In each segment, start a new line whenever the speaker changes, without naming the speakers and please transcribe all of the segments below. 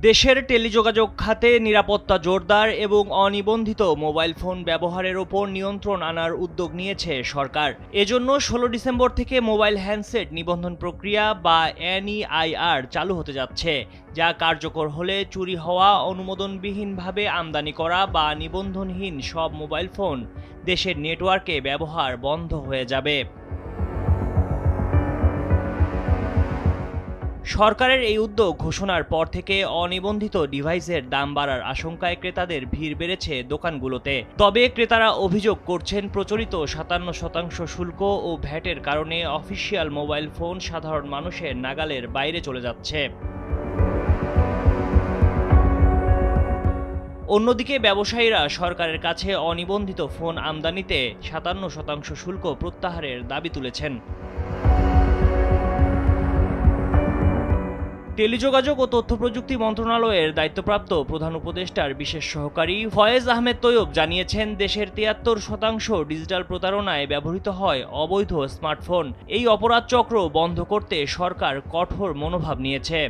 দেশের টেলিযোগাযোগ খাতে নিরাপত্তা জোরদার এবং অনিবন্ধিত মোবাইল ফোন ব্যবহারের ওপর নিয়ন্ত্রণ আনার উদ্যোগ নিয়েছে সরকার। এজন্য ১৬ ডিসেম্বর থেকে মোবাইল হ্যান্ডসেট নিবন্ধন প্রক্রিয়া বা এনইআইআর চালু হতে যাচ্ছে, যা কার্যকর হলে চুরি হওয়া, অনুমোদনবিহীনভাবে আমদানি করা বা নিবন্ধনহীন সব মোবাইল ফোন দেশের নেটওয়ার্কে ব্যবহার বন্ধ হয়ে যাবে। সরকারের এই উদ্যোগ ঘোষণার পর থেকে অনিবন্ধিত ডিভাইসের দাম বাড়ার আশঙ্কায় ক্রেতাদের ভিড় বেড়েছে দোকানগুলোতে। তবে ক্রেতারা অভিযোগ করছেন, প্রচলিত ৫৭% শুল্ক ও ভ্যাটের কারণে অফিসিয়াল মোবাইল ফোন সাধারণ মানুষের নাগালের বাইরে চলে যাচ্ছে। অন্যদিকে ব্যবসায়ীরা সরকারের কাছে অনিবন্ধিত ফোন আমদানিতে ৫৭% শুল্ক প্রত্যাহারের দাবি তুলেছেন। টেলিযোগাযোগ ও তথ্যপ্রযুক্তি মন্ত্রণালয়ের দায়িত্বপ্রাপ্ত প্রধান উপদেষ্টার বিশেষ সহকারী ফয়েজ আহমেদ তৈয়ব জানিয়েছেন, দেশের ৭৩% ডিজিটাল প্রতারণায় ব্যবহৃত হয় অবৈধ স্মার্টফোন। এই অপরাধ চক্র বন্ধ করতে সরকার কঠোর মনোভাব নিয়েছে।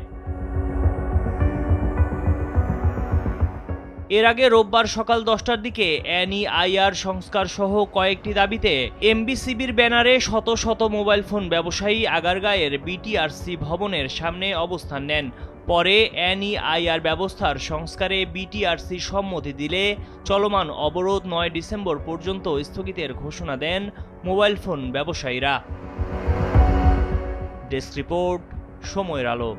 এর আগে রোববার সকাল ১০টার দিকে এনইআইআর সংস্কার সহ কয়েকটি দাবিতে এমবিসিবির ব্যানারে শত শত মোবাইল ফোন ব্যবসায়ী আগারগাঁয়ের বিটিআরসি ভবনের সামনে অবস্থান নেন। পরে এনইআইআর ব্যবস্থার সংস্কারে বিটিআরসি সম্মতি দিলে চলমান অবরোধ ৯ ডিসেম্বর পর্যন্ত স্থগিতের ঘোষণা দেন মোবাইল ফোন ব্যবসায়ীরা। ডেস্ক রিপোর্ট, সময়ের আলো।